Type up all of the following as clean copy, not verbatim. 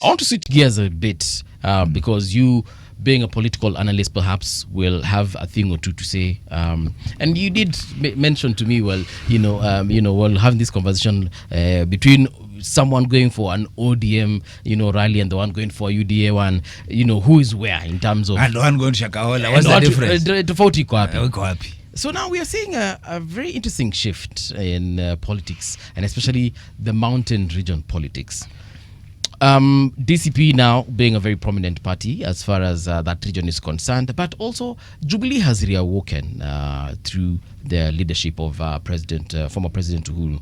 I want to switch gears a bit because you, being a political analyst, perhaps will have a thing or two to say. And you did mention to me, well, we'll have this conversation between someone going for an ODM, rally and the one going for UDA one, who is where in terms of... And the one going to Shakahola, what's the difference? So now we are seeing a very interesting shift in politics, and especially the mountain region politics. DCP now being a very prominent party as far as that region is concerned, but also Jubilee has reawoken through the leadership of former President Uhuru.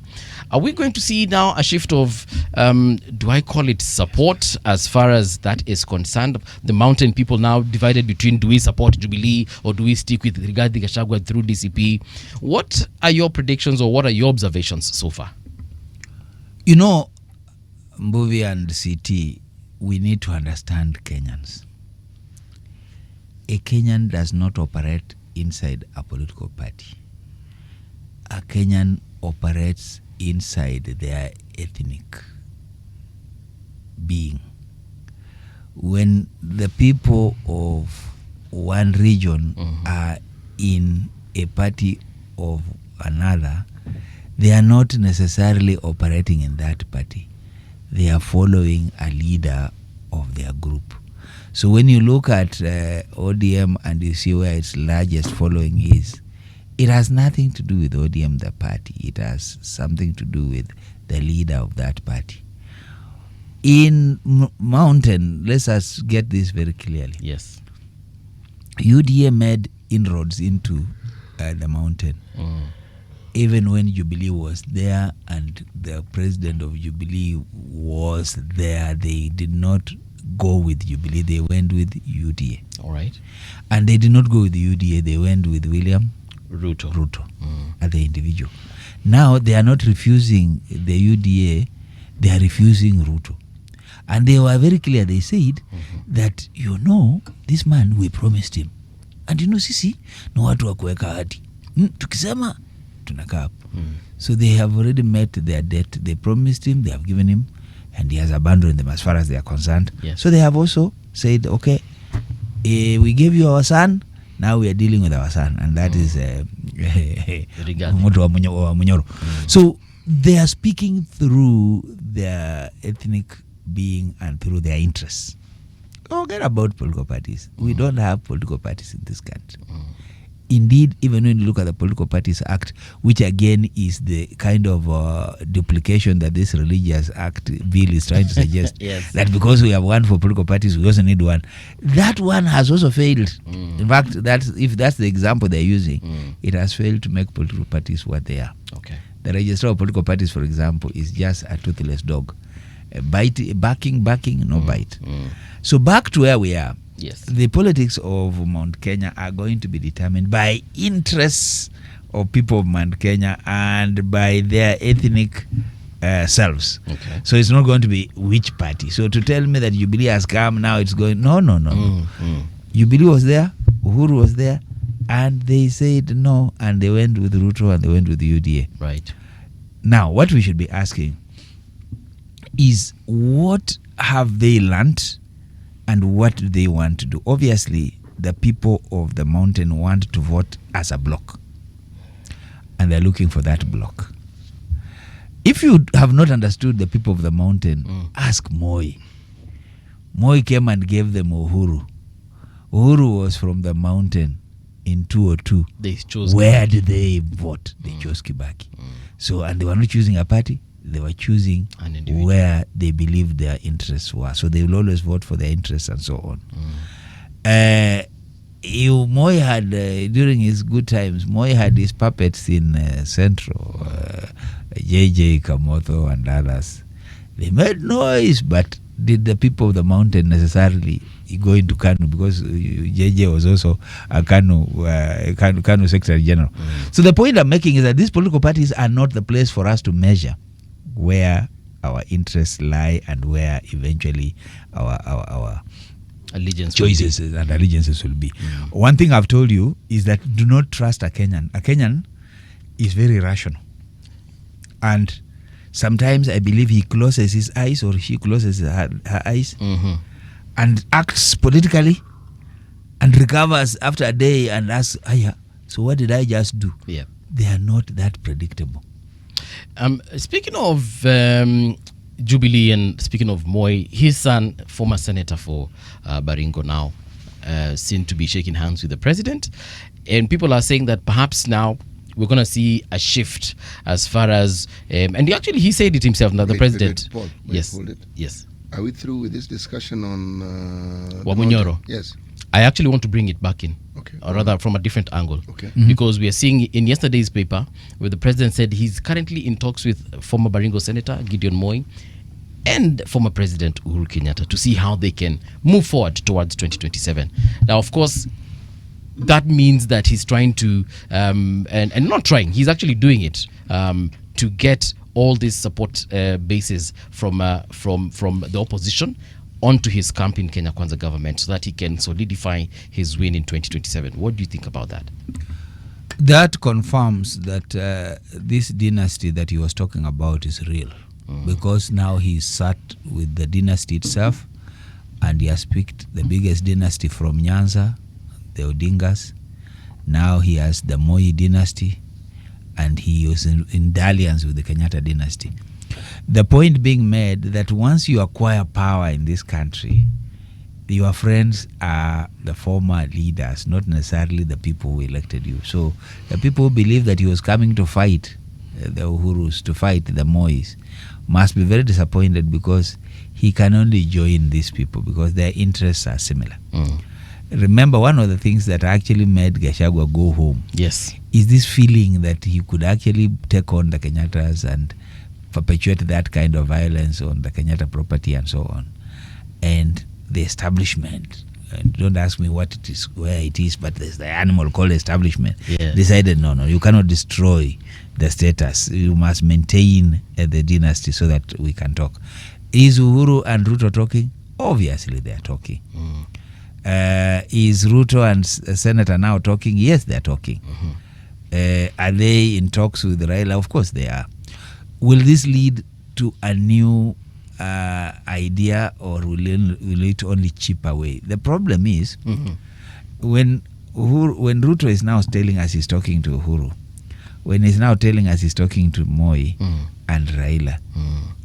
Are we going to see now a shift of, do I call it support as far as that is concerned? The mountain people now divided between, do we support Jubilee or do we stick with Rigathi Gachagua through DCP? What are your predictions or what are your observations so far? Mbuvi and CT, we need to understand Kenyans. A Kenyan does not operate inside a political party. A Kenyan operates inside their ethnic being. When the people of one region are in a party of another, they are not necessarily operating in that party. They are following a leader of their group. So when you look at ODM and you see where its largest following is, it has nothing to do with ODM, the party. It has something to do with the leader of that party. In Mountain, let's us get this very clearly. Yes. UDA made inroads into the Mountain. Even when Jubilee was there and the president of Jubilee was there, they did not go with Jubilee, they went with UDA. All right. And they did not go with UDA, they went with William Ruto. As the individual. Now they are not refusing the UDA, they are refusing Ruto. And they were very clear, they said that, this man, we promised him. And sisi, no watu wa kuweka hati. Tukisema, tunakaa. So they have already met their debt. They promised him, they have given him, and he has abandoned them as far as they are concerned. Yes. So they have also said, okay, we gave you our son, now we are dealing with our son, and that is Munyoro. So they are speaking through their ethnic being and through their interests. Forget about political parties. We don't have political parties in this country. Indeed, even when you look at the Political Parties Act, which again is the kind of duplication that this Religious Act bill is trying to suggest, yes. That because we have one for political parties, we also need one. That one has also failed. In fact, if that's the example they're using, it has failed to make political parties what they are. Okay. The registrar of political parties, for example, is just a toothless dog. Barking, no bite. So back to where we are. Yes. The politics of Mount Kenya are going to be determined by interests of people of Mount Kenya and by their ethnic selves. Okay. So it's not going to be which party. So to tell me that Jubilee has come, now it's going... No. Jubilee was there, Uhuru was there, and they said no, and they went with Ruto and they went with the UDA. Right. Now, what we should be asking is, what have they learnt and what do they want to do? Obviously, the people of the Mountain want to vote as a bloc, and they're looking for that bloc. If you have not understood the people of the Mountain, ask Moi. Moi came and gave them Uhuru. Uhuru was from the Mountain in 2002. They chose Where did they vote? They chose Kibaki. So, and they were not choosing a party. They were choosing where they believed their interests were. So they will always vote for their interests and so on. Moi had, during his good times, Moi had his puppets in Central, JJ, Kamotho and others. They made noise, but did the people of the Mountain necessarily go into KANU? Because JJ was also a KANU Secretary General. So the point I'm making is that these political parties are not the place for us to measure where our interests lie and where eventually our allegiance choices and allegiances will be. One thing I've told you is that do not trust a Kenyan. A Kenyan is very rational. And Sometimes I believe he closes his eyes or she closes her eyes and acts politically and recovers after a day and asks, so what did I just do? Yeah. They are not that predictable. Speaking of Jubilee and speaking of Moi, his son, former senator for Baringo now, seem to be shaking hands with the president. And people are saying that perhaps now we're going to see a shift as far as, and he said it himself, now the president. Paul, yes. Hold it. Yes. Are we through with this discussion on Wamunyoro? Yes. I actually want to bring it back in, okay, or rather from a different angle. Okay. Because we are seeing in yesterday's paper where the president said he's currently in talks with former Baringo Senator Gideon Moi and former President Uhuru Kenyatta to see how they can move forward towards 2027. Now, of course, that means that he's trying to, and not trying, he's actually doing it to get all these support bases from the opposition onto his camp in Kenya Kwanza government so that he can solidify his win in 2027. What do you think about that? That confirms that this dynasty that he was talking about is real. Because now he's sat with the dynasty itself and he has picked the biggest dynasty from Nyanza, the Odingas. Now he has the Moi dynasty and he was in dalliance with the Kenyatta dynasty. The point being made that once you acquire power in this country, your friends are the former leaders, not necessarily the people who elected you. So the people who believe that he was coming to fight the Uhurus, to fight the Mois, must be very disappointed because he can only join these people because their interests are similar. Remember, one of the things that actually made Gachagua go home is this feeling that he could actually take on the Kenyattas and perpetuate that kind of violence on the Kenyatta property and so on. And the establishment, and don't ask me what it is, where it is, but there's the animal called establishment, decided no, you cannot destroy the status. You must maintain the dynasty so that we can talk. Is Uhuru and Ruto talking? Obviously they are talking. Is Ruto and Senator now talking? Yes, they are talking. Are they in talks with Raila? Of course they are. Will this lead to a new idea or will it only chip away? The problem is when Ruto is now telling us he's talking to Uhuru, when he's now telling us he's talking to Moi and Raila,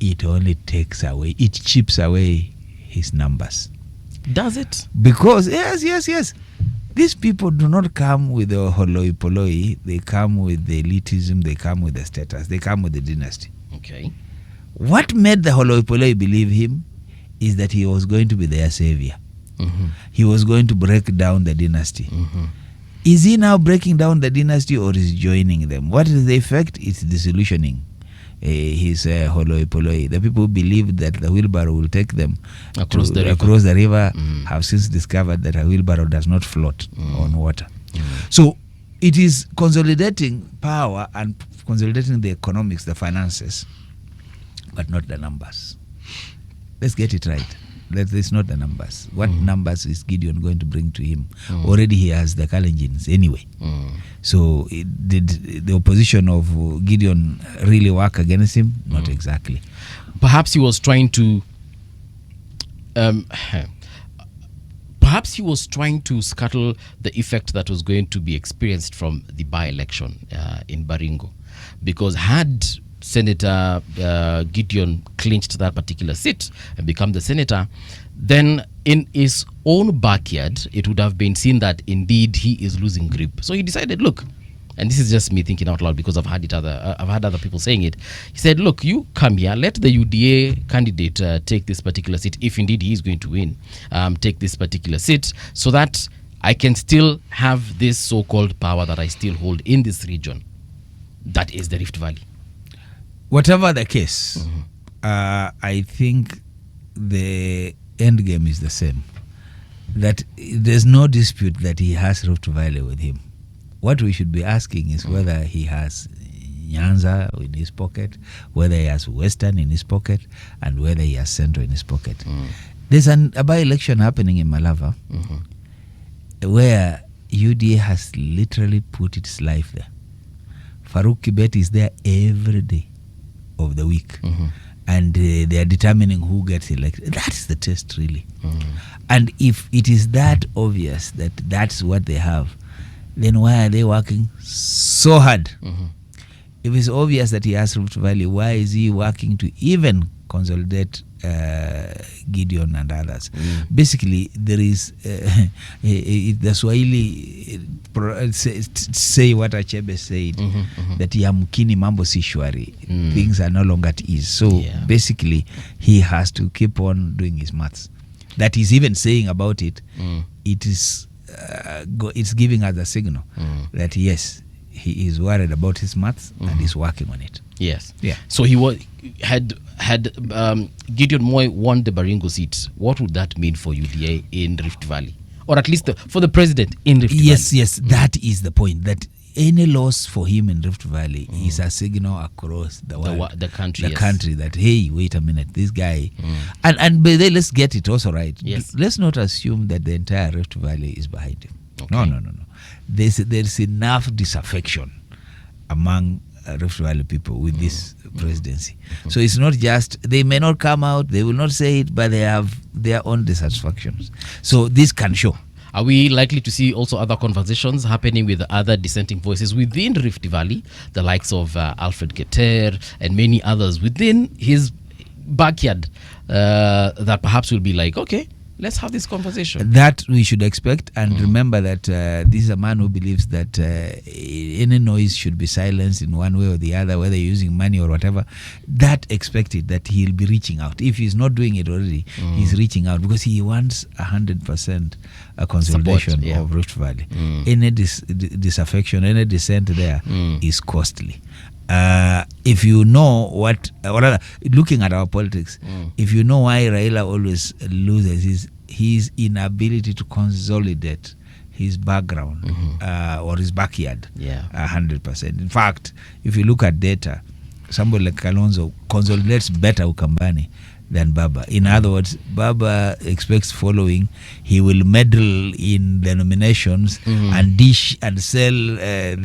it only takes away, it chips away his numbers. Does it? Because, yes. These people do not come with the holoi poloi, they come with the elitism, they come with the status, they come with the dynasty. Okay. What made the holoi poloi believe him is that he was going to be their savior. He was going to break down the dynasty. Is he now breaking down the dynasty or is joining them? What is the effect? It's disillusioning his holoi poloi. The people who believed that the wheelbarrow will take them across the river have since discovered that a wheelbarrow does not float on water. So it is consolidating power and consolidating the economics, the finances, but not the numbers. Let's get it right. It's not the numbers. What numbers is Gideon going to bring to him? Already he has the Kalenjins anyway. So did the opposition of Gideon really work against him? Not exactly. Perhaps he was trying to scuttle the effect that was going to be experienced from the by-election in Baringo, because had Senator Gideon clinched that particular seat and become the senator, then in his own backyard it would have been seen that indeed he is losing grip. So he decided, look, and this is just me thinking out loud because I've had other people saying it. He said, look, you come here, let the UDA candidate take this particular seat, if indeed he is going to win, take this particular seat, so that I can still have this so-called power that I still hold in this region, that is the Rift Valley. Whatever the case, I think the end game is the same. That there's no dispute that he has Rift Valley with him. What we should be asking is whether he has Nyanza in his pocket, whether he has Western in his pocket, and whether he has Central in his pocket. There's a by-election happening in Malava where UDA has literally put its life there. Farouk Kibet is there every day of the week. And they are determining who gets elected. That's the test, really. And if it is that obvious that that's what they have, then why are they working so hard? If it's obvious that he has Rift Valley, why is he working to even consolidate Gideon and others? Basically, there is the Swahili say what Achebe said, that yamkini mambo si shwari, things are no longer at ease. So basically, he has to keep on doing his maths. That he's even saying about it, it is it's giving us a signal that yes, he is worried about his maths and he's working on it. Yes. Yeah. So he had Gideon Moi won the Baringo seat. What would that mean for UDA in Rift Valley, or at least for the president in Rift Valley? Yes. That is the point. That any loss for him in Rift Valley is a signal across the world, the country, the country, that hey, wait a minute, this guy, and but then let's get it also right. Yes. Let's not assume that the entire Rift Valley is behind him. Okay. No. There's enough disaffection among Rift Valley people with this presidency. So it's not just, they may not come out, they will not say it, but they have their own dissatisfactions. So this can show. Are we likely to see also other conversations happening with other dissenting voices within Rift Valley, the likes of Alfred Keter and many others within his backyard, that perhaps will be like, okay, let's have this conversation? That we should expect. And remember that this is a man who believes that any noise should be silenced in one way or the other, whether you're using money or whatever. That expected that he'll be reaching out. If he's not doing it already, he's reaching out because he wants 100% a consolidation Support, of Rift Valley. Any disaffection, any dissent there is costly. If you know looking at our politics, if you know why Raila always loses, is his inability to consolidate his background or his backyard 100%. In fact, if you look at data, somebody like Kalonzo consolidates better Ukambani than Baba. In other words, Baba expects following. He will meddle in the nominations and dish and sell that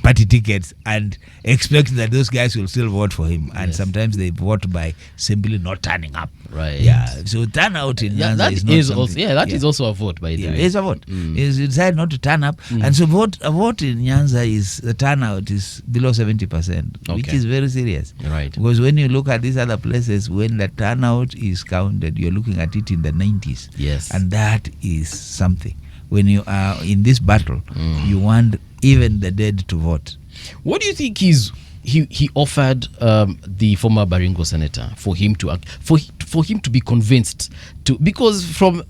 party tickets and expect that those guys will still vote for him. And sometimes they vote by simply not turning up. Right. Yeah. So turnout in Nyanza is not something. That is also a vote, by the way. It's a vote. He's decided not to turn up, and so a vote in Nyanza is the turnout is below 70%, which is very serious. Right. Because when you look at these other places, when the turnout is counted, you're looking at it in the 90s. Yes. And that is something. When you are in this battle, you want even the dead to vote. What do you think he offered the former Baringo senator for him to be convinced to, because from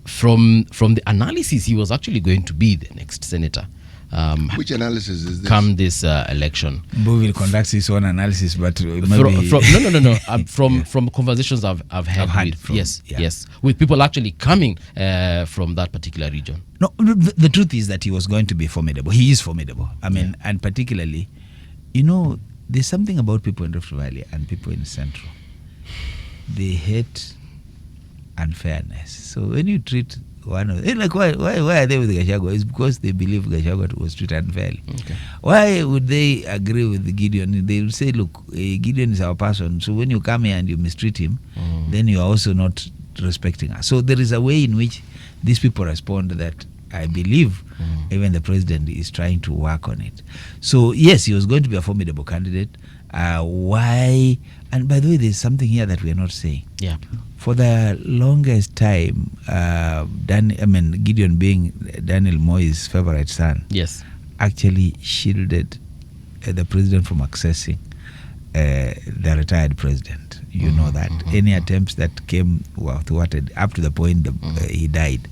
the analysis he was actually going to be the next senator. Which analysis is this? Come this election. Boville conducts his own analysis, but from conversations I've had with with people actually coming from that particular region. No, the truth is that he was going to be formidable. He is formidable. I mean, and particularly, there's something about people in Rift Valley and people in Central. They hate unfairness. So when you treat one of them, like why are they with Gachagua? It's because they believe Gachagua was treated unfairly. Okay. Why would they agree with Gideon? They will say, look, Gideon is our person, so when you come here and you mistreat him, then you are also not respecting us. So there is a way in which these people respond that I believe even the president is trying to work on it. So yes, he was going to be a formidable candidate. Why? And by the way, there's something here that we are not saying. Yeah. For the longest time, Gideon being Daniel Moi's favorite son, actually shielded the president from accessing the retired president. You know that. Any attempts that came were thwarted up to the point he died.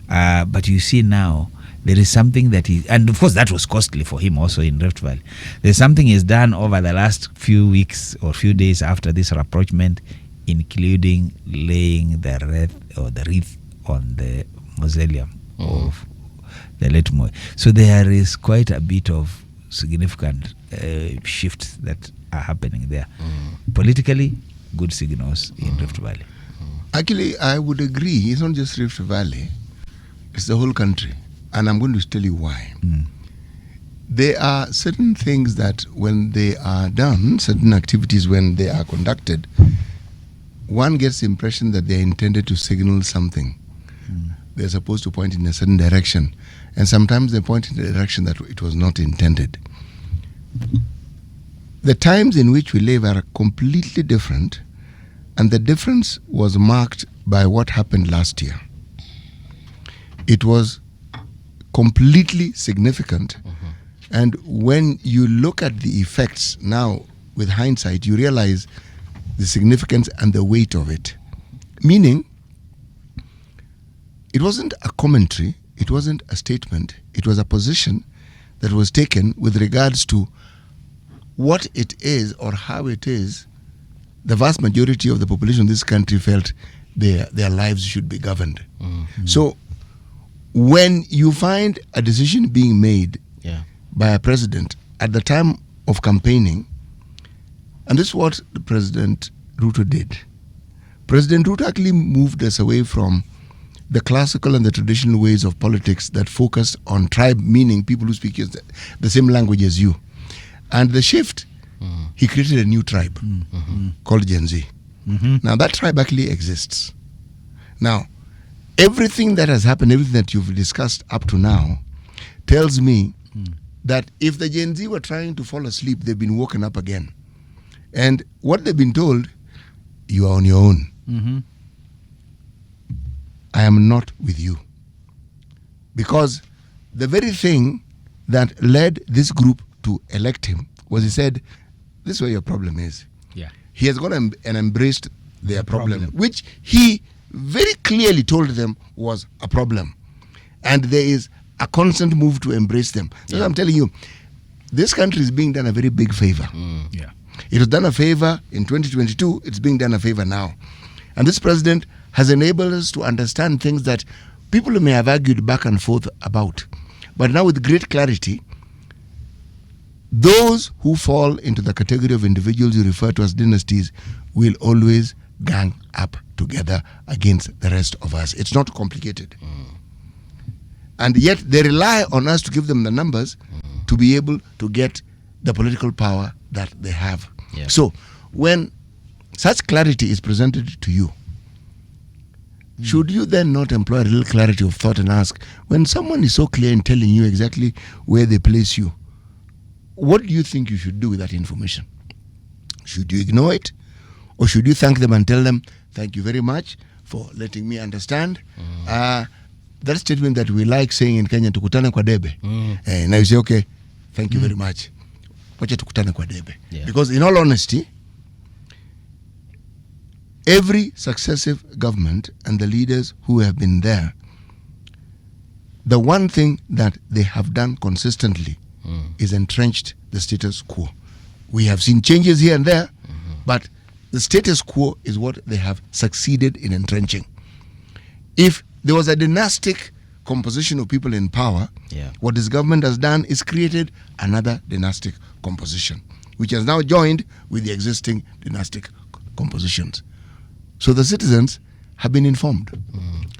But you see now, there is something that and of course that was costly for him also in Rift Valley. There's something he's done over the last few weeks or few days after this rapprochement, including laying the wreath on the mausoleum of the late Moi. So there is quite a bit of significant shifts that are happening there. Politically, good signals in Rift Valley. Actually, I would agree. It's not just Rift Valley. It's the whole country. And I'm going to tell you why. there are certain things that when they are done, certain activities when they are conducted, one gets the impression that they're intended to signal something. They're supposed to point in a certain direction. And sometimes they point in a direction that it was not intended. The times in which we live are completely different, and the difference was marked by what happened last year. It was completely significant. And when you look at the effects now with hindsight, you realize the significance and the weight of it. Meaning, it wasn't a commentary, it wasn't a statement, it was a position that was taken with regards to what it is or how it is the vast majority of the population of this country felt their lives should be governed. So when you find a decision being made by a president at the time of campaigning, and this is what the President Ruto did. President Ruto actually moved us away from the classical and the traditional ways of politics that focused on tribe, meaning people who speak the same language as you. And the shift, he created a new tribe called Gen Z. Now that tribe actually exists. Now, everything that has happened, everything that you've discussed up to now, tells me that if the Gen Z were trying to fall asleep, they've been woken up again. And what they've been told, you are on your own. I am not with you. Because the very thing that led this group to elect him was he said, this is where your problem is. He has gone and embraced their problem, which he very clearly told them was a problem. And there is a constant move to embrace them. So I'm telling you, this country is being done a very big favor. It was done a favor in 2022, it's being done a favor now. And this president has enabled us to understand things that people may have argued back and forth about. But now with great clarity, those who fall into the category of individuals you refer to as dynasties will always gang up together against the rest of us. It's not complicated. And yet they rely on us to give them the numbers to be able to get the political power that they have. So when such clarity is presented to you, should you then not employ a little clarity of thought and ask, when someone is so clear in telling you exactly where they place you, what do you think you should do with that information? Should you ignore it? Or should you thank them and tell them, thank you very much for letting me understand? That statement that we like saying in Kenya, tukutane kwa debe. Now you say, okay, thank you very much. Wacha tukutane kwa debe. Because in all honesty, every successive government and the leaders who have been there, the one thing that they have done consistently is entrenched the status quo. We have seen changes here and there, but the status quo is what they have succeeded in entrenching. If there was a dynastic composition of people in power, what this government has done is created another dynastic composition, which has now joined with the existing dynastic compositions. So the citizens have been informed.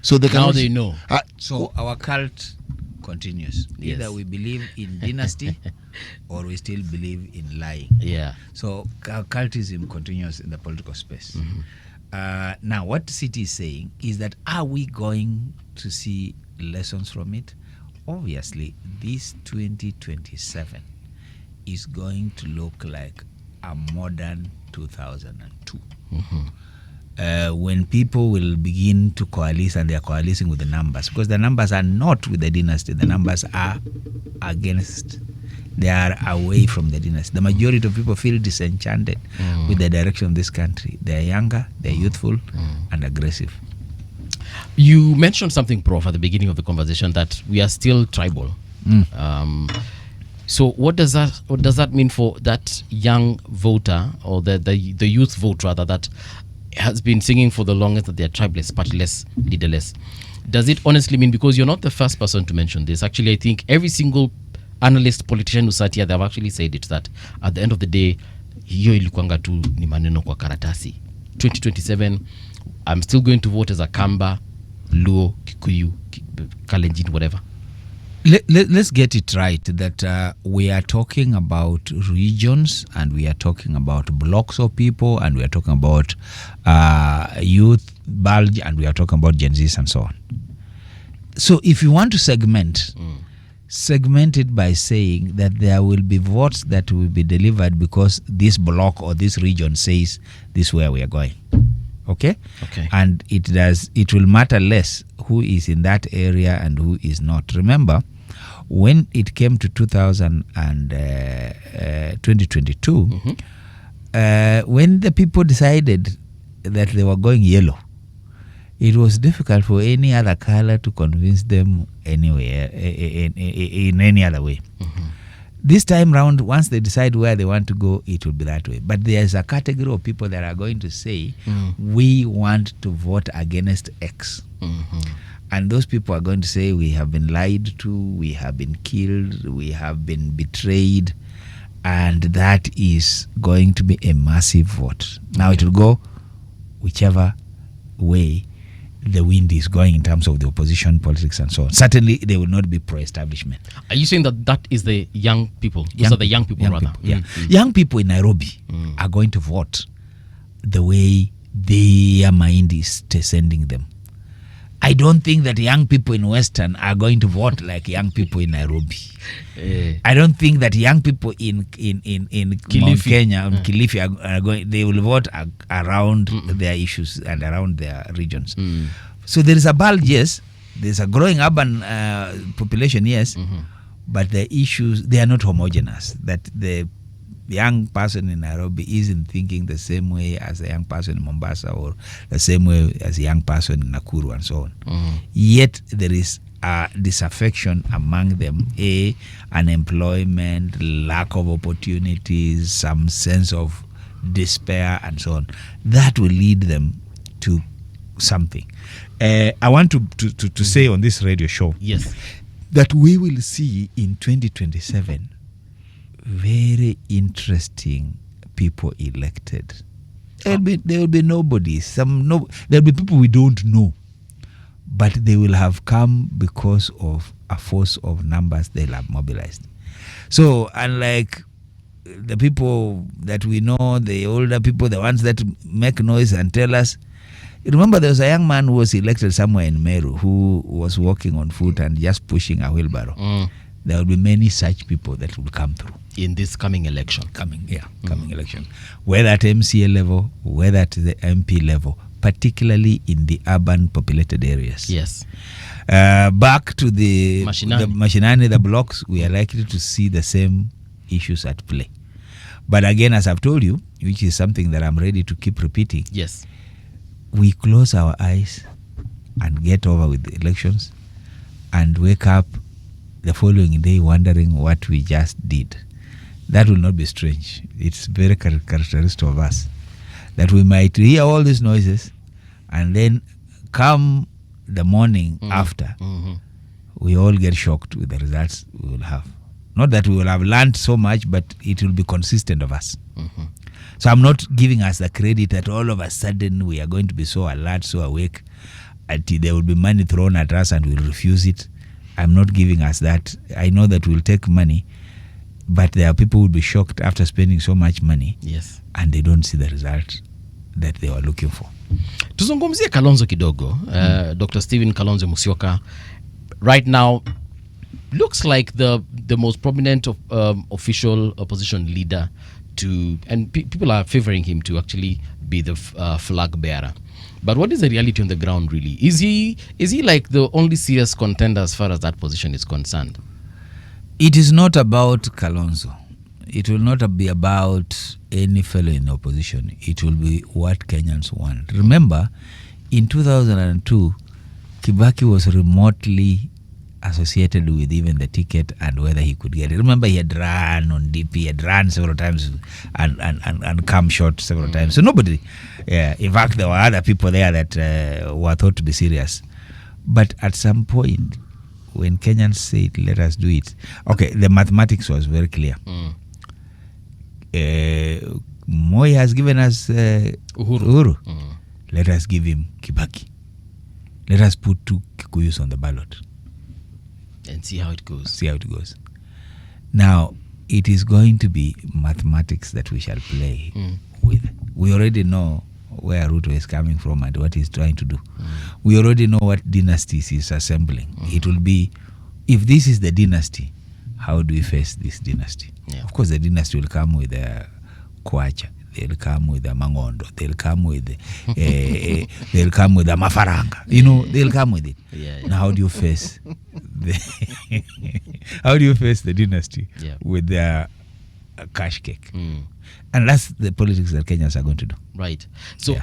So they now they know. So our cult continues. Either we believe in dynasty or we still believe in lying. So our cultism continues in the political space. Now what City is saying is that, are we going to see lessons from it? Obviously, this 2027 is going to look like a modern 2002. When people will begin to coalesce, and they are coalescing with the numbers, because the numbers are not with the dynasty, the numbers are against, they are away from the dynasty. The majority of people feel disenchanted with the direction of this country. They are younger, they are youthful and aggressive. You mentioned something, Prof, at the beginning of the conversation, that we are still tribal. So what does that mean for that young voter, or the youth vote rather, that has been singing for the longest that they're tribeless, partyless, leaderless? Does it honestly mean, because you're not the first person to mention this, actually I think every single analyst, politician who sat here, they've actually said it, that at the end of the day, hiyo ilikuanga tu ni maneno kwa karatasi. 2027, I'm still going to vote as a Kamba, Luo, Kikuyu, Kalenjin, whatever. Let's get it right that we are talking about regions, and we are talking about blocks of people, and we are talking about youth bulge, and we are talking about Gen Zs and so on. So if you want to segment it by saying that there will be votes that will be delivered because this block or this region says this is where we are going. Okay? And it will matter less who is in that area and who is not. Remember, when it came to 2022, when the people decided that they were going yellow, it was difficult for any other color to convince them anywhere in any other way. This time round, once they decide where they want to go, it will be that way. But there's a category of people that are going to say, we want to vote against X. And those people are going to say, we have been lied to, we have been killed, we have been betrayed, and that is going to be a massive vote. Now it will go whichever way the wind is going in terms of the opposition politics and so on. Certainly, they will not be pro-establishment. Are you saying that is the young people? Those are the young people, rather. Young people in Nairobi are going to vote the way their mind is sending them. I don't think that young people in Western are going to vote like young people in Nairobi. I don't think that young people in Mount Kenya, Kilifi are going. They will vote around their issues and around their regions. So there is a bulge, yes. There's a growing urban population, yes. But the issues, they are not homogeneous. That the young person in Nairobi isn't thinking the same way as a young person in Mombasa, or the same way as a young person in Nakuru and so on. Yet there is disaffection among them, unemployment, lack of opportunities, some sense of despair and so on. That will lead them to something. I want to say on this radio show that we will see in 2027 very interesting people elected. There will be nobody. There will be people we don't know, but they will have come because of a force of numbers they'll have mobilized. So unlike the people that we know, the older people, the ones that make noise and tell us. Remember, there was a young man who was elected somewhere in Meru who was walking on foot and just pushing a wheelbarrow. There will be many such people that will come through in this coming election. Coming election, whether at MCA level, whether at the MP level, particularly in the urban populated areas. Yes. Back to the Mashinani, the blocks, we are likely to see the same issues at play. But again, as I've told you, which is something that I'm ready to keep repeating. Yes. We close our eyes and get over with the elections and wake up the following day wondering what we just did. That will not be strange. It's very characteristic of us that we might hear all these noises and then come the morning after, we all get shocked with the results we will have. Not that we will have learned so much, but it will be consistent of us. So I'm not giving us the credit that all of a sudden we are going to be so alert, so awake, until there will be money thrown at us and we'll refuse it. I'm not giving us that. I know that we'll take money, but there are people who will be shocked after spending so much money, and they don't see the result that they were looking for. Tuzungumzie Kalonzo kidogo. Dr. Stephen Kalonzo Musyoka right now looks like the most prominent official opposition leader and people are favoring him to actually be the flag bearer. But what is the reality on the ground, really? Is he like the only serious contender as far as that position is concerned? It is not about Kalonzo. It will not be about any fellow in opposition. It will be what Kenyans want. Remember, in 2002, Kibaki was remotely associated with even the ticket and whether he could get it. Remember, he had run on DP, he had run several times and come short several times. So nobody, in fact, there were other people there that were thought to be serious. But at some point, when Kenyans said, let us do it, okay, the mathematics was very clear. Moi has given us Uhuru. Let us give him Kibaki. Let us put two Kikuyus on the ballot. And see how it goes. See how it goes. Now, it is going to be mathematics that we shall play with. We already know where Ruto is coming from and what he's trying to do. We already know what dynasties he's assembling. It will be, if this is the dynasty, how do we face this dynasty? Yeah. Of course, the dynasty will come with a Kwacha. They'll come with a Mangondo. They'll come with they'll come with a Mafaranga. You know, they'll come with it. Yeah. Now, how do you face how do you face the dynasty with their cash cake? And that's the politics that Kenyans are going to do. Right. So,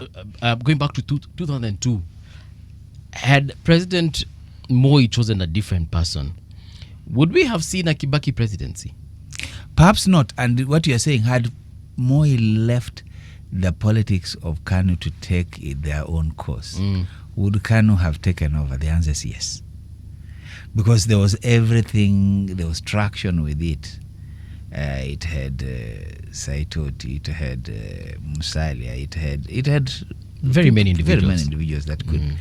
going back to 2002, had President Moi chosen a different person, would we have seen a Kibaki presidency? Perhaps not. And what you are saying, had Moi left the politics of KANU to take their own course, would KANU have taken over? The answer is yes. Because there was everything, there was traction with it. It had Saitoti, it had Musalia, it had very many individuals that could.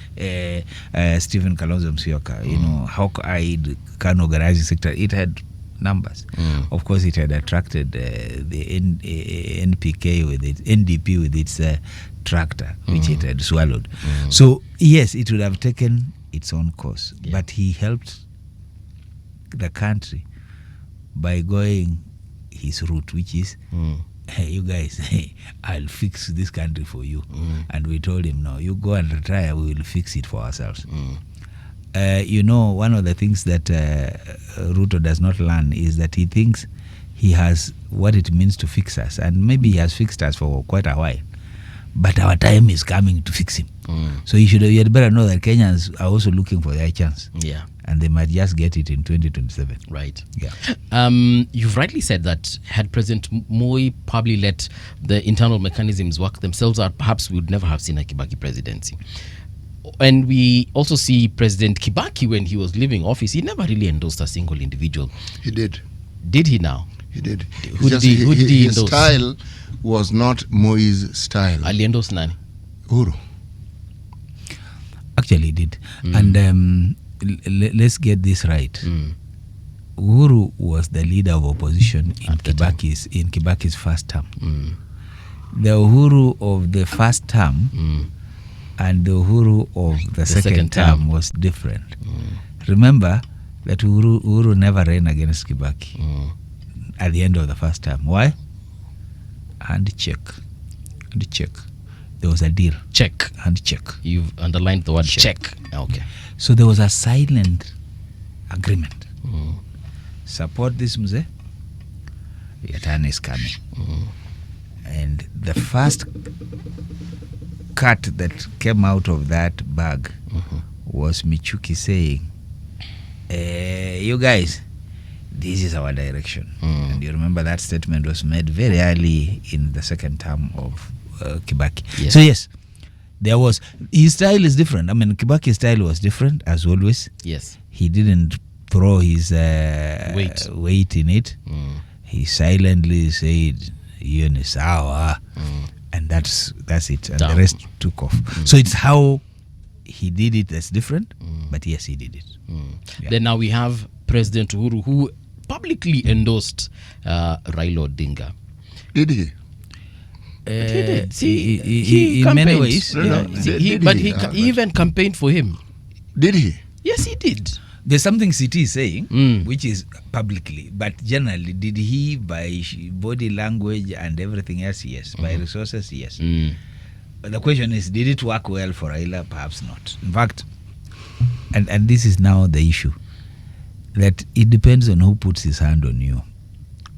Stephen Kalonzo Musyoka, you know, hawk-eyed KANU organizing sector, it had numbers. Of course, it had attracted the NPK with it, NDP with its tractor, which it had swallowed. So, yes, it would have taken its own course. But he helped the country by going his route, which is, hey, you guys, I'll fix this country for you. And we told him, no, you go and retire, we will fix it for ourselves. You know, one of the things that Ruto does not learn is that he thinks he has what it means to fix us. And maybe he has fixed us for quite a while. But our time is coming to fix him. So he had better know that Kenyans are also looking for their chance. Yeah. And they might just get it in 2027. Right. Yeah. You've rightly said that had President Moi probably let the internal mechanisms work themselves out, perhaps we would never have seen a Kibaki presidency. And we also see President Kibaki, when he was leaving office, he never really endorsed a single individual. He did. Did he now? He did. Who did he his endorse? style was not Moi's style. Ali endorsed nani? Uhuru. Actually, he did. And let's get this right. Uhuru was the leader of opposition in Kibaki's first term. The Uhuru of the first term and the Uhuru of the second term was different. Remember that Uhuru never ran against Kibaki at the end of the first term. Why? Handshake. There was a deal. Check. Handshake. You've underlined the word check. Okay. So there was a silent agreement. Support this mzee, your turn is coming. And the first cut that came out of that bag was Michuki saying, you guys, this is our direction. And you remember that statement was made very early in the second term of Kibaki. Yes. So yes, there was, his style is different. I mean, Kibaki's style was different as always. Yes. He didn't throw his weight in it. He silently said, Yunisawa. And that's it. And the rest took off. So it's how he did it that's different. But yes, he did it. Yeah. Then now we have President Uhuru, who publicly endorsed Raila Odinga. Did he? He did. See, he in many campaigned. ways. He even campaigned for him. Did he? Yes, he did. There's something CT is saying, which is publicly, but generally, did he, by body language and everything else? Yes. By resources? Yes. But the question is, did it work well for Raila? Perhaps not. In fact, and this is now the issue, that it depends on who puts his hand on you.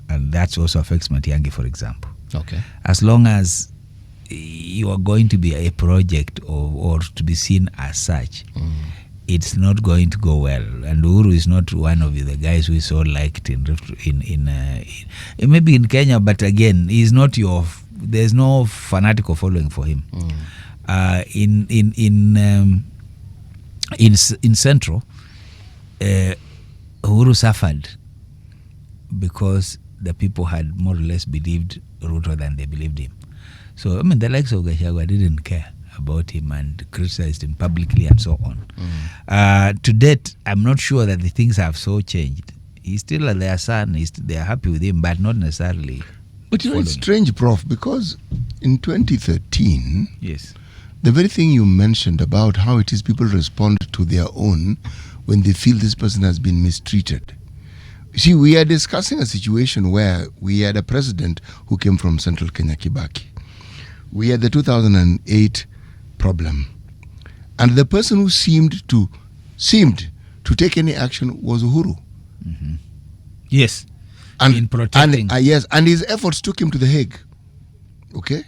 And that also affects Matiang'i, for example. Okay. As long as you are going to be a project or to be seen as such, it's not going to go well. And Uhuru is not one of the guys who is so liked in maybe in Kenya, but again, he's not there's no fanatical following for him. In Central, Uhuru suffered because the people had more or less believed Ruto than they believed him. So, I mean, the likes of Gachagua didn't care about him and criticized him publicly and so on. To date, I'm not sure that the things have so changed. He's still their son. They are happy with him, but not necessarily. But it's strange, Prof, because in 2013, yes, the very thing you mentioned about how it is people respond to their own when they feel this person has been mistreated. You see, we are discussing a situation where we had a president who came from Central Kenya, Kibaki. We had the 2008 problem. And the person who seemed to take any action was Uhuru. Mm-hmm. Yes. And, in protecting. Yes, and his efforts took him to The Hague. Okay?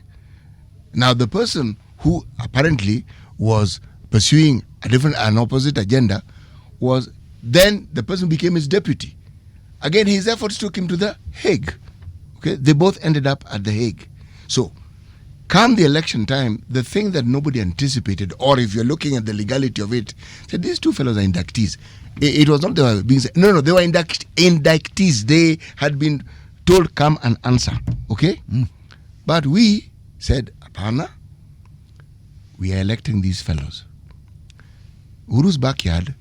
Now, the person who apparently was pursuing an opposite agenda was then the person who became his deputy. Again, his efforts took him to The Hague. Okay? They both ended up at The Hague. So, come the election time, the thing that nobody anticipated, or if you're looking at the legality of it, said these two fellows are inductees. It was not they were being said. No, they were inductees. They had been told, come and answer. Okay? But we said, Apana, we are electing these fellows. Uhuru's backyard,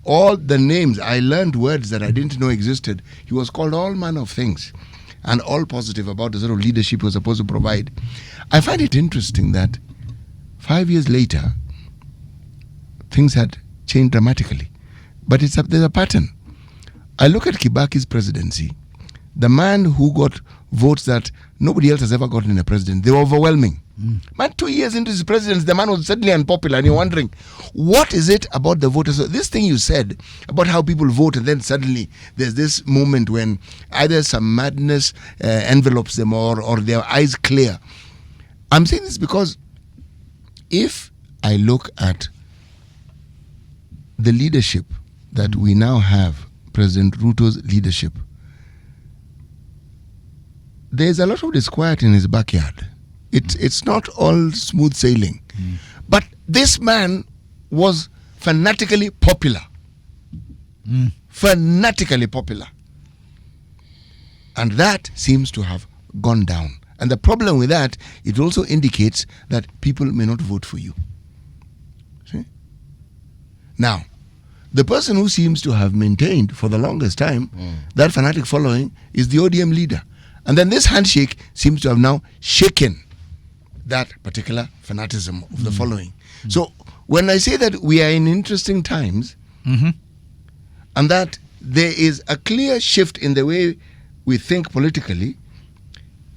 all the names, I learned words that I didn't know existed. He was called all manner of things and all positive about the sort of leadership he was supposed to provide. I find it interesting that 5 years later, things had changed dramatically. But there's a pattern. I look at Kibaki's presidency, the man who got votes that nobody else has ever gotten in a president, they were overwhelming. Man, 2 years into his presidency, the man was suddenly unpopular, and you're wondering, what is it about the voters? So this thing you said about how people vote, and then suddenly there's this moment when either some madness envelops them or their eyes clear. I'm saying this because if I look at the leadership that we now have, President Ruto's leadership, there's a lot of disquiet in his backyard. It's not all smooth sailing. But this man was fanatically popular. Fanatically popular. And that seems to have gone down. And the problem with that, it also indicates that people may not vote for you. See? Now, the person who seems to have maintained for the longest time that fanatic following is the ODM leader. And then this handshake seems to have now shaken that particular fanatism of the following. So when I say that we are in interesting times and that there is a clear shift in the way we think politically,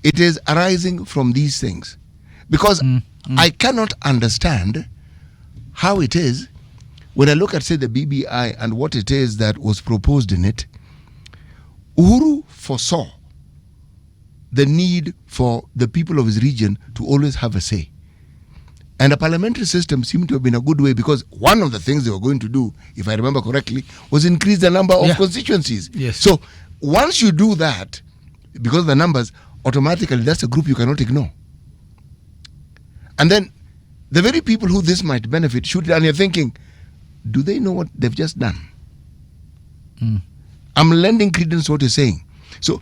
it is arising from these things. Because I cannot understand how it is when I look at, say, the BBI and what it is that was proposed in it. Uhuru foresaw the need for the people of his region to always have a say. And a parliamentary system seemed to have been a good way, because one of the things they were going to do, if I remember correctly, was increase the number of constituencies. Yes. So once you do that, because of the numbers, automatically that's a group you cannot ignore. And then the very people who this might benefit should, and you're thinking, do they know what they've just done? I'm lending credence to what you're saying. So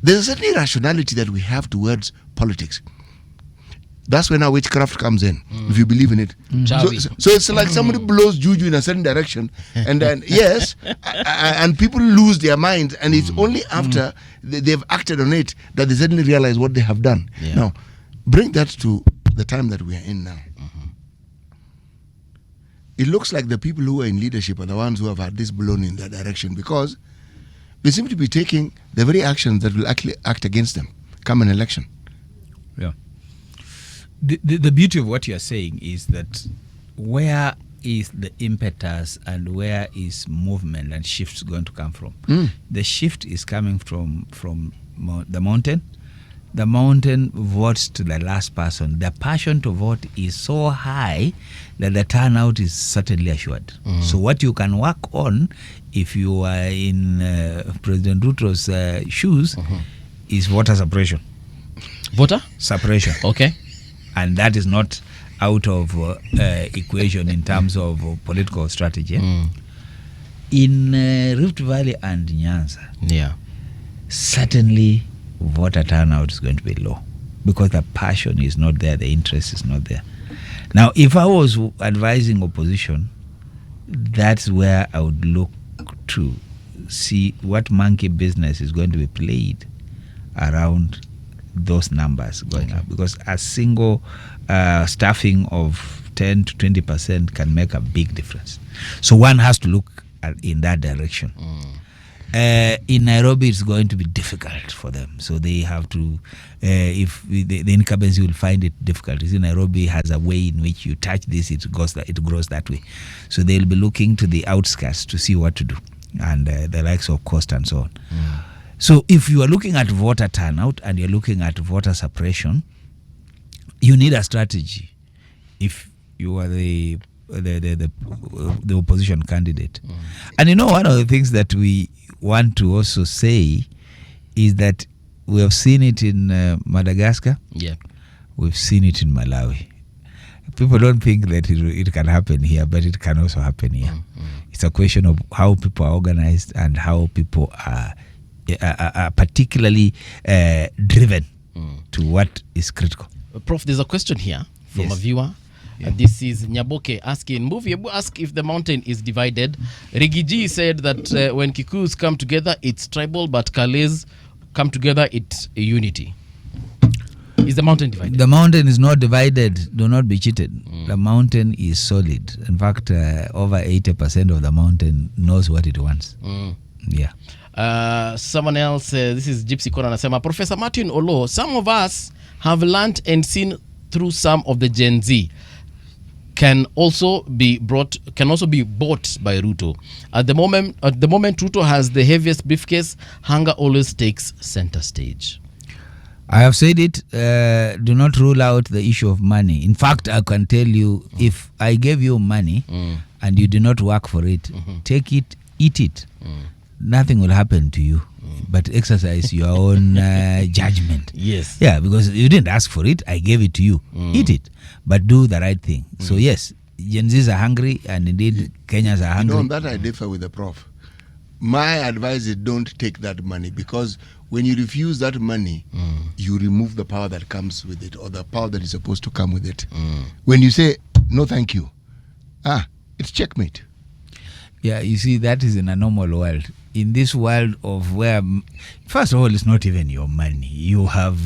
there's a certain irrationality that we have towards politics. That's when our witchcraft comes in, if you believe in it. So it's like somebody blows juju in a certain direction, and then, yes, and people lose their minds, and it's only after they've acted on it that they suddenly realize what they have done. Now, bring that to the time that we are in now. It looks like the people who are in leadership are the ones who have had this blown in that direction, because they seem to be taking the very actions that will actually act against them come an election. Yeah. The beauty of what you're saying is that where is the impetus and where is movement and shifts going to come from? The shift is coming from the mountain. The mountain votes to the last person. The passion to vote is so high that the turnout is certainly assured. So what you can work on, if you are in President Ruto's shoes, is voter suppression. Voter? Suppression. Okay. And that is not out of equation in terms of political strategy. In Rift Valley and Nyanza, certainly voter turnout is going to be low, because the passion is not there, the interest is not there. Now, if I was advising opposition, that's where I would look to see what monkey business is going to be played around those numbers going up, because a single staffing of 10 to 20% can make a big difference. So one has to look in that direction. In Nairobi, it's going to be difficult for them. So they have to, if the incumbency will find it difficult. You see, Nairobi has a way in which you touch this, it grows that way. So they'll be looking to the outskirts to see what to do, and the likes of Coast and so on. So if you are looking at voter turnout and you're looking at voter suppression, you need a strategy if you are the opposition candidate. And you know, one of the things that we want to also say is that we have seen it in Madagascar. Yeah. We've seen it in Malawi. People don't think that it can happen here, but it can also happen here. It's a question of how people are organized and how people are particularly driven to what is critical. Prof, there's a question here from Yes. a viewer. This is Nyaboke asking, ask if the mountain is divided. Rigiji said that when Kikuyus come together, it's tribal, but Kales come together, it's a unity. Is the mountain divided? The mountain is not divided. Do not be cheated. The mountain is solid. In fact, over 80% of the mountain knows what it wants. Yeah. Someone else, this is Gypsy Kona Nasema, Professor Martin Oloo, some of us have learned and seen through some of the Gen Z can also be bought by Ruto. At the moment Ruto has the heaviest briefcase. Hunger always takes center stage. I have said it. Do not rule out the issue of money. In fact, I can tell you, if I gave you money and you do not work for it, take it, eat it. Nothing will happen to you, but exercise your own judgment. Yes. Yeah, because you didn't ask for it. I gave it to you. Eat it, but do the right thing. So yes, Gen Zs are hungry, and indeed Kenyans are hungry. You know, on that I differ with the Prof. My advice is don't take that money, because when you refuse that money, you remove the power that comes with it, or the power that is supposed to come with it. When you say, no thank you, it's checkmate. Yeah, you see, that is in a normal world. In this world of where, first of all, it's not even your money. You have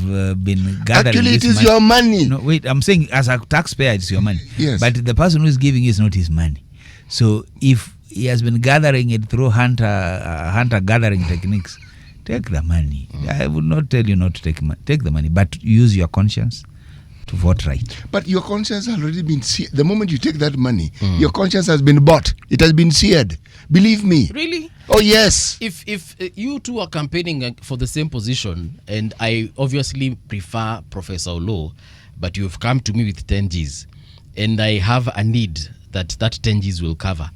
been gathering. Actually, it is money. your money. No, wait, I'm saying as a taxpayer, it's your money. Yes. But the person who is giving is not his money. So if he has been gathering it through hunter-gathering techniques, take the money. I would not tell you not to take the money, but use your conscience to vote right. But your conscience has already been seared. The moment you take that money, your conscience has been bought. It has been seared. Believe me. Really? Oh, yes. If you two are campaigning for the same position, and I obviously prefer Professor Oloo, but you've come to me with 10 Gs, and I have a need that 10 Gs will cover,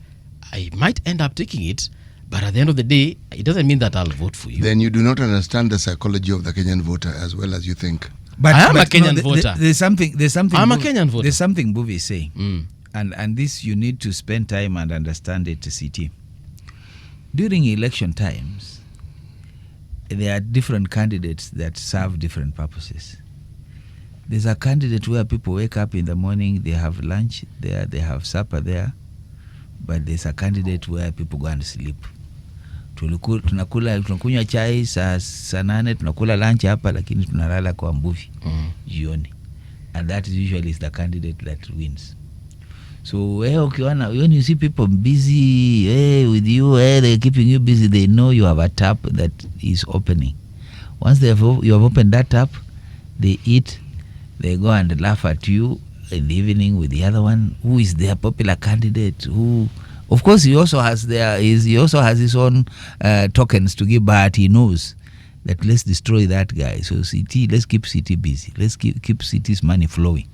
I might end up taking it, but at the end of the day, it doesn't mean that I'll vote for you. Then you do not understand the psychology of the Kenyan voter as well as you think. But I am a Kenyan voter. There's something. I'm a Kenyan voter. There's something Buvi is saying, and this you need to spend time and understand it. CT. During election times, there are different candidates that serve different purposes. There's a candidate where people wake up in the morning, they have lunch there, they have supper there, but there's a candidate where people go and sleep. Tunakunywa chai saa 8, tunakula lunch hapa, lakini tunalala kwa movie jioni, and that usually is the candidate that wins. So when you see people busy with you, they're keeping you busy, they know you have a tap that is opening. Once you have opened that tap, they eat, they go and laugh at you in the evening with the other one who is their popular candidate, who of course he also has his own tokens to give, but he knows that let's destroy that guy. So let's keep CT busy, let's keep CT's money flowing,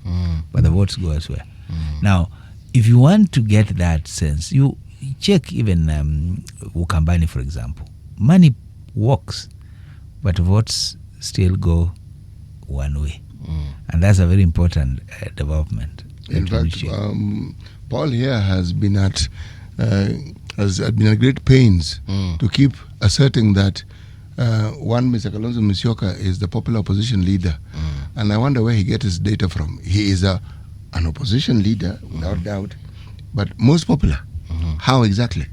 but the votes go elsewhere. Now if you want to get that sense, you check even Ukambani, for example. Money works, but votes still go one way. And that's a very important development. In fact, Paul here has been at great pains to keep asserting that one Mr. Kalonzo Musyoka is the popular opposition leader. And I wonder where he gets his data from. He is a an opposition leader, without doubt, but most popular. How exactly?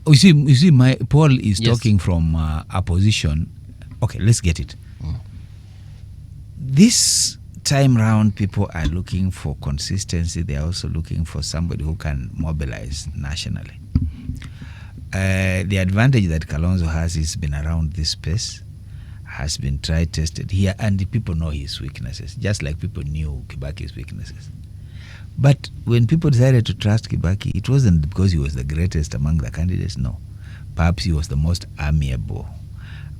You see, my Paul is Yes. talking from a position. Okay, let's get it. This time round, people are looking for consistency. They are also looking for somebody who can mobilize nationally. The advantage that Kalonzo has is been around this space, has been tried, tested here, and the people know his weaknesses, just like people knew Kibaki's weaknesses. But when people decided to trust Kibaki, it wasn't because he was the greatest among the candidates, no. Perhaps he was the most amiable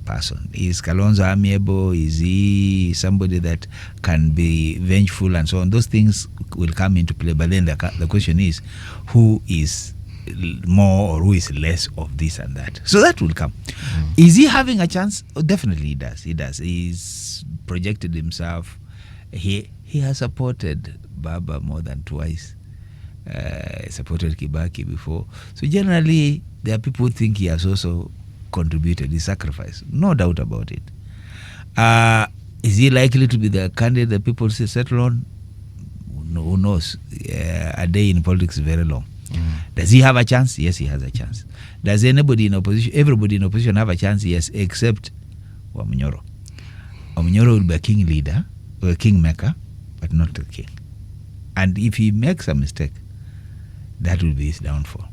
person. Is Kalonzo amiable? Is he somebody that can be vengeful and so on? Those things will come into play. But then the question is, who is more or who is less of this and that? So that will come. Is he having a chance? Oh, definitely he does. He does. He's projected himself. He has supported Baba more than twice. Supported Kibaki before. So generally, there are people who think he has also contributed, he sacrificed. No doubt about it. Is he likely to be the candidate that people say settle on? No, who knows? A day in politics is very long. Does he have a chance? Yes, he has a chance. Does everybody in opposition have a chance? Yes, except Wamunyoro. Wamunyoro will be a king leader, or a kingmaker, but not a king. And if he makes a mistake, that will be his downfall.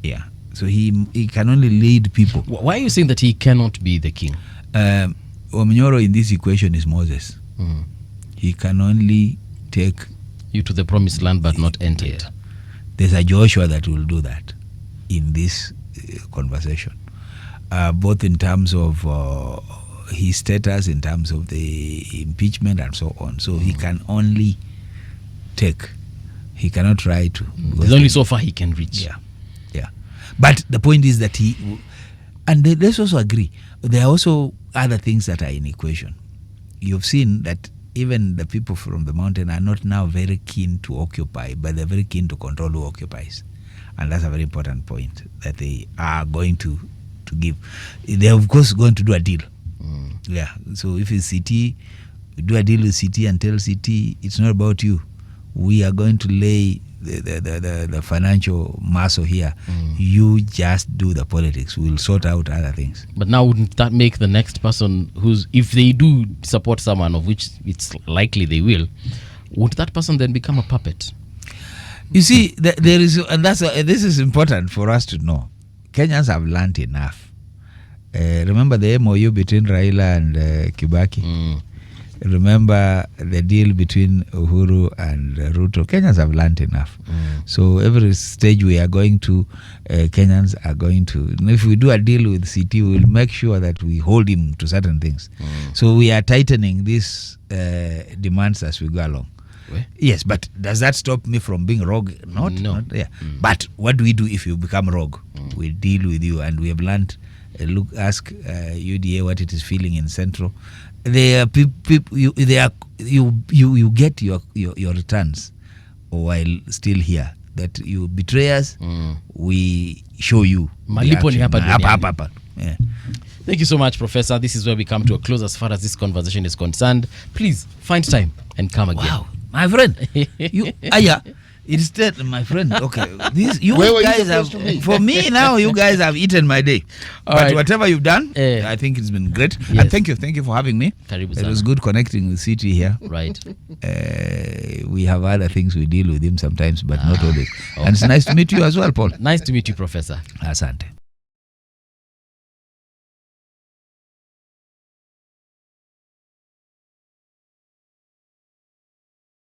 Yeah. So he can only lead people. Why are you saying that he cannot be the king? Wamunyoro in this equation is Moses. He can only take you to the promised land but not enter it. Yeah. There's a Joshua that will do that in this conversation, both in terms of his status, in terms of the impeachment and so on. So he can only take. He cannot try to. There's only so far he can reach. Yeah. But the point is that let's also agree, there are also other things that are in equation. You've seen that even the people from the mountain are not now very keen to occupy, but they're very keen to control who occupies. And that's a very important point that they are going to give. They're of course going to do a deal. Yeah. So if it's CT, do a deal with CT and tell CT, it's not about you. We are going to lay the financial muscle here. You just do the politics. We'll sort out other things. But now wouldn't that make the next person if they do support someone, of which it's likely they will, would that person then become a puppet? You see, there is, and this is important for us to know. Kenyans have learned enough. Remember the MOU between Raila and Kibaki? Remember the deal between Uhuru and Ruto? Kenyans have learned enough. So every stage we are going to, Kenyans are going to. If we do a deal with CT, we will make sure that we hold him to certain things. So we are tightening these demands as we go along. Yes, but does that stop me from being rogue? No. Yeah. But what do we do if you become rogue? We deal with you, and we have learned. Ask UDA what it is feeling in Central. They are people. You get your returns while still here. That you betray us, we show you. Malipo ni hapa duniani. Yeah. Thank you so much, Professor. This is where we come to a close as far as this conversation is concerned. Please find time and come again. Wow, my friend. Instead, my friend, okay, Where guys have, for me now, you guys have eaten my day. But right. Whatever you've done, I think it's been great. Yes. And thank you for having me. It was good connecting with CT here. Right. We have other things we deal with him sometimes, but not always. And it's nice to meet you as well, Paul. Nice to meet you, Professor. Asante.